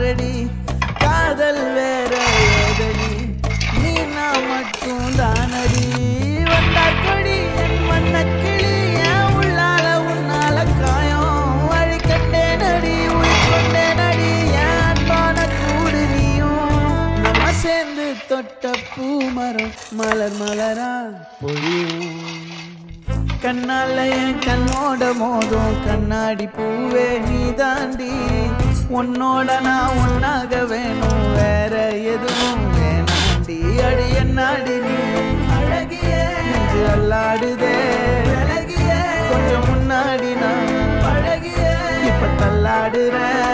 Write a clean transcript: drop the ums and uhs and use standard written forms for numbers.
பாரடி காதல் வேற ஏதடி நீ நான் மட்டும் தானடி வந்தா கொடி என் வண்ணக்கிளி என் உள்ளால உன்னால காயம் வழி கண்டேன் அடி உயிர் கொண்டேன் அடி என் அன்பான கூடு நீயும் நம்ம சேர்ந்து தொட்ட பூ மரம் மலர் மலரா பொழியும் கண்ணால என் கண்ணோட மோதும் கண்ணாடி பூவே நீ தாண்டி உன்னோட நான் ஒன்னாக வேணும் வேற எதுவும் வேணாண்டி அடி என்னாடி நீ அழகிய நெஞ்சு அல்லாடுதே அழகிய கொஞ்சம் முன்னாடி நான் அழகிய இப்ப தள்ளாடுறேன்